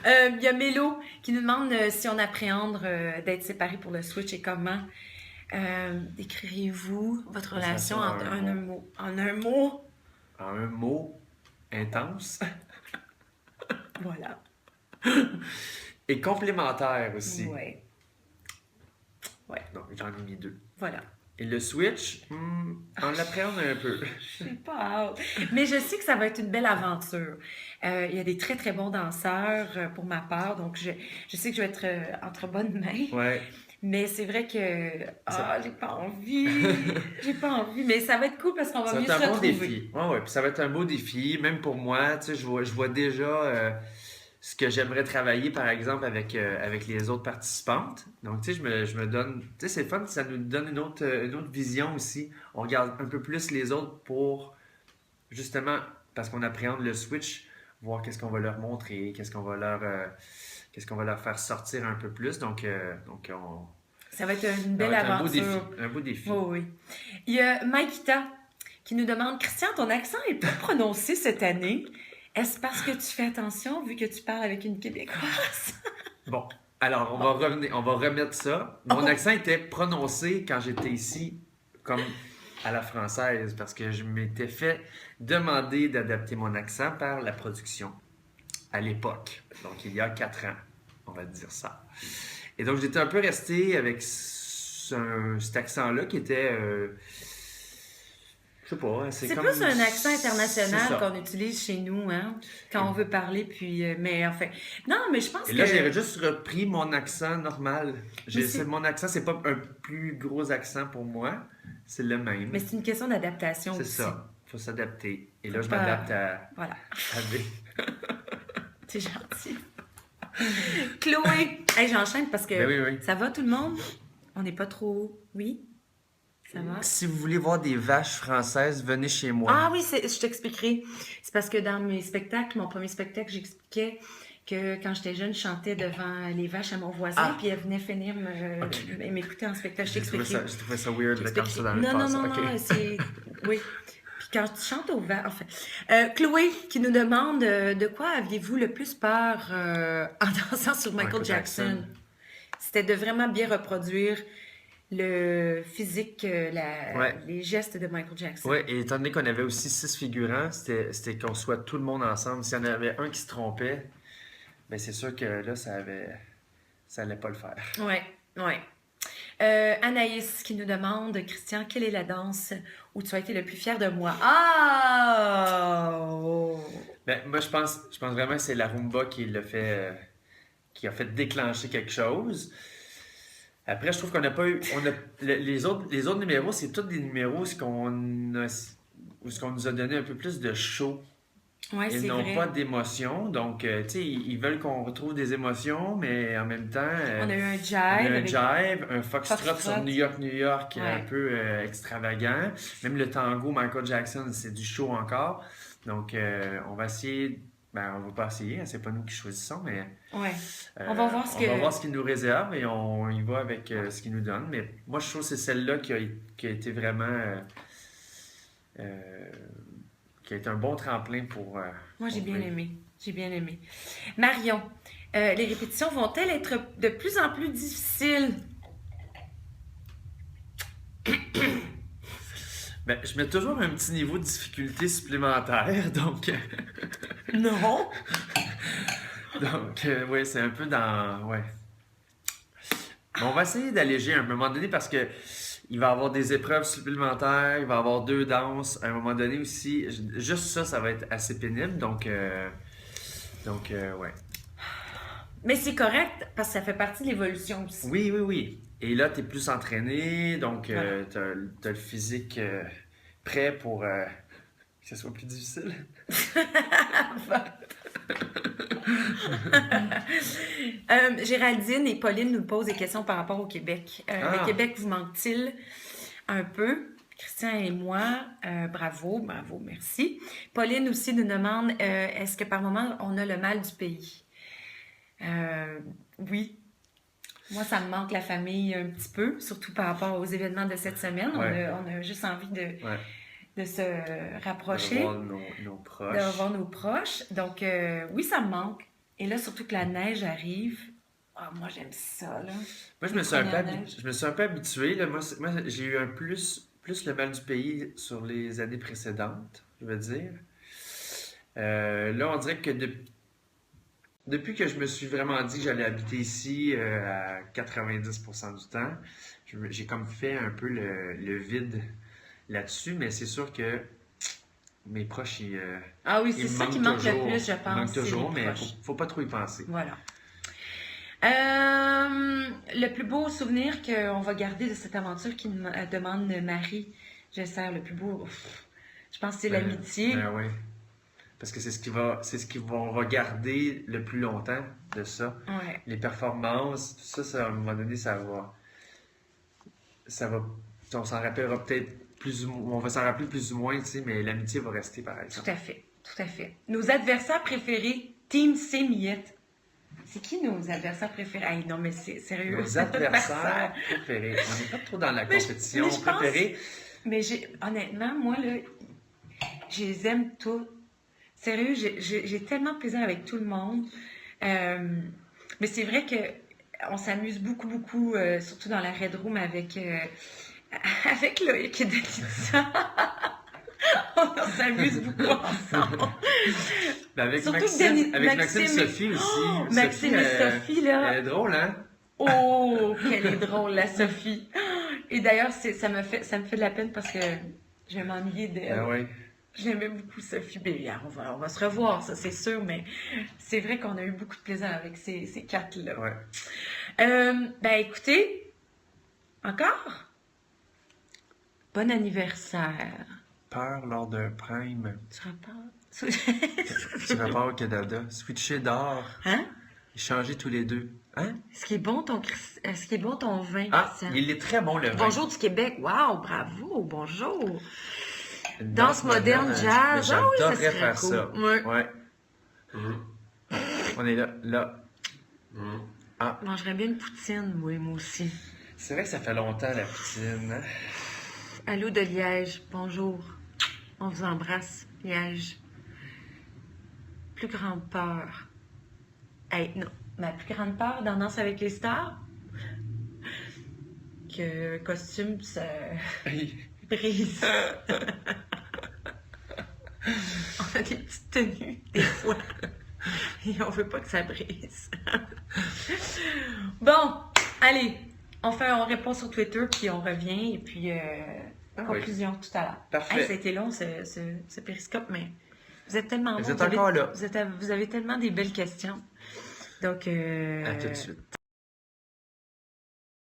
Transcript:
Il y a Mélo qui nous demande si on appréhende d'être séparés pour le Switch et comment. Décririez-vous votre relation en un mot? En un mot? En un mot, intense. Voilà. Et complémentaire aussi. Ouais. Ouais. Donc, j'en ai mis 2. Voilà. Et le Switch, on l'appréhende un peu. J'ai pas hâte. Mais je sais que ça va être une belle aventure. Il y a des très, très bons danseurs pour ma part. Donc, je sais que je vais être entre bonnes mains. Ouais. Mais c'est vrai que j'ai pas envie. J'ai pas envie. Mais ça va être cool parce qu'on va Ça va mieux être se un bon retrouver. défi. Ouais. Puis ça va être un beau défi. Même pour moi, tu sais, je vois déjà ce que j'aimerais travailler, par exemple, avec les autres participantes. Donc, tu sais, je me donne... Tu sais, c'est fun, ça nous donne une autre vision aussi. On regarde un peu plus les autres pour, justement, parce qu'on appréhende le Switch, voir qu'est-ce qu'on va leur montrer, qu'est-ce qu'on va leur faire sortir un peu plus. Donc Ça va être une ça belle va être un beau défi. aventure. Un beau défi. Oh, oui. Il y a Maïkita qui nous demande Christian, ton accent est peu prononcé cette année. Est-ce parce que tu fais attention vu que tu parles avec une Québécoise? Bon, alors on va remettre ça. Mon accent était prononcé quand j'étais ici comme à la française parce que je m'étais fait demander d'adapter mon accent par la production à l'époque. Donc il y a 4 ans, on va dire ça. Et donc j'étais un peu resté avec cet accent-là qui était... je sais pas, C'est comme... plus un accent C'est international ça. qu'on utilise chez nous, hein, quand on veut parler, puis... mais enfin... Non, mais je pense Et là, que... j'ai juste repris mon accent normal. Mais c'est- Mon accent, c'est pas un plus gros accent pour moi. C'est le même. Mais c'est une question d'adaptation C'est aussi. ça. Faut s'adapter. Et là, Faut je pas- m'adapte Voilà, à B. c'est gentil. Chloé! Hey, j'enchaîne parce que Ben oui. ça va tout le monde? On n'est pas trop... Oui? Ça va? Si vous voulez voir des vaches françaises, venez chez moi. Ah oui, je t'expliquerai. C'est parce que dans mes spectacles, mon premier spectacle, j'expliquais que quand j'étais jeune, je chantais devant les vaches à mon voisin, puis elle venait finir m'écouter en spectacle. Je t'expliquerai. J'ai trouvé ça weird, là, comme ça, dans le Non, passé. non, c'est... Oui. Puis quand tu chantes aux vaches... Enfin... Chloé, qui nous demande de quoi aviez-vous le plus peur en dansant sur Michael Jackson? C'était de vraiment bien reproduire le physique, les gestes de Michael Jackson. Ouais, et étant donné qu'on avait aussi 6 figurants, c'était qu'on soit tout le monde ensemble. S'il y en avait un qui se trompait, ben c'est sûr que là, ça allait pas le faire. Ouais. Anaïs qui nous demande, Christian, quelle est la danse où tu as été le plus fier de moi? Ben, moi, je pense vraiment que c'est la rumba qui a fait déclencher quelque chose. Après, je trouve qu'on n'a pas eu. Les autres numéros, c'est tous des numéros où ce qu'on nous a donné un peu plus de show. Ouais, Ils c'est n'ont vrai. pas d'émotion. Donc, tu sais, ils veulent qu'on retrouve des émotions, mais en même temps, On a eu un on a jive. un jive, un foxtrot sur New York, Ouais. un peu extravagant. Même le tango Michael Jackson, c'est du show encore. Donc, on va essayer. Ben, on va pas essayer, hein, c'est pas nous qui choisissons, mais Ouais. On va voir on va voir ce qu'il nous réserve et on y va avec ce qu'il nous donne. Mais moi, je trouve que c'est celle-là qui a été vraiment. Qui a été un bon tremplin pour. Moi, j'ai pour bien Ray. aimé. J'ai bien aimé. Marion, les répétitions vont-elles être de plus en plus difficiles? Ben, je mets toujours un petit niveau de difficulté supplémentaire, donc. Non. Donc, oui, c'est un peu dans. Ouais. Mais on va essayer d'alléger à un moment donné parce que il va y avoir des épreuves supplémentaires, il va y avoir 2 danses. À un moment donné aussi, juste ça va être assez pénible. Donc, ouais. Mais c'est correct parce que ça fait partie de l'évolution aussi. Oui. Et là, tu es plus entraîné, donc Voilà. t'as le physique prêt pour que ce soit plus difficile. Géraldine et Pauline nous posent des questions par rapport au Québec. Le Québec vous manque-t-il un peu? Christian et moi, bravo, merci. Pauline aussi nous demande, est-ce que par moment on a le mal du pays? Oui. Moi, ça me manque la famille un petit peu, surtout par rapport aux événements de cette semaine. Ouais. On a juste envie de, Ouais. de se De rapprocher, revoir nos de proches. revoir nos proches. Donc, oui, ça me manque. Et là, surtout que la neige arrive. Ah, moi, j'aime ça, là. Moi, Les premières neiges. je me suis un peu habitué, là. Moi, j'ai eu un plus le mal du pays sur les années précédentes, je veux dire. Là, on dirait que depuis que je me suis vraiment dit que j'allais habiter ici à 90% du temps, j'ai comme fait un peu le vide là-dessus, mais c'est sûr que mes proches, Ah oui, c'est ils me ça qui manquent manque le toujours. plus, je Ils me pense, manquent c'est les toujours, mais proches. faut pas trop y penser. Voilà. Le plus beau souvenir qu'on va garder de cette aventure qui demande Marie, je sers le plus beau. Je pense que c'est l'amitié. Ben oui. Parce que c'est ce qu'ils vont regarder le plus longtemps de ça. Ouais. Les performances, tout ça, à un moment donné, on s'en rappellera peut-être plus ou moins, on va s'en rappeler plus ou moins, tu sais, mais l'amitié va rester par exemple. Tout à fait, tout à fait. Nos adversaires préférés, Team C Miette. C'est qui nos adversaires préférés? Hey, non, mais c'est sérieux. Nos adversaires préférés. On n'est pas trop dans la compétition mais je pense- préférée. Mais honnêtement, moi, là, je les aime tous. Sérieux, j'ai tellement de plaisir avec tout le monde. Mais c'est vrai que on s'amuse beaucoup, beaucoup, surtout dans la Red Room avec, avec Loïc et Denisa. On s'amuse beaucoup ensemble. Ben avec Surtout Maxime, que avec Maxime Maxime Sophie aussi. Oh, Maxime et Sophie, là. Elle est drôle, hein? Oh, qu'elle est drôle, la Sophie. Et d'ailleurs, ça me fait de la peine parce que je vais m'ennuyer d'elle. Ben oui. J'aimais beaucoup Sophie. Ben, on va se revoir, ça c'est sûr, mais c'est vrai qu'on a eu beaucoup de plaisir avec ces quatre-là. Ouais. Ben écoutez, encore? Bon anniversaire. Peur lors d'un prime. Tu repars? Tu repars au Canada. Switcher d'or. Hein? Échanger tous les deux. Hein? Est-ce qu'il est bon ton vin, Ah, Christian? il est très bon le vin. Bonjour du Québec. Wow, bravo, bonjour. Danse moderne, jazz. Ah oui, ça J'adorerais serait faire cool. ça. Ouais. On est là. Je mangerais bien une poutine, moi aussi. C'est vrai que ça fait longtemps la poutine. Hein? Allô de Liège, bonjour. On vous embrasse, Liège. Plus grande peur. Hey, non, ma plus grande peur dans Danse avec les stars, que costume se brise. On a des petites tenues, des fois, et on veut pas que ça brise. Bon, allez, on répond sur Twitter, puis on revient, et puis conclusion tout à l'heure. Parfait. Hey, ça a été long, ce périscope, mais vous êtes tellement Vous bons, êtes encore là. vous avez tellement des belles questions. Donc, À tout de suite.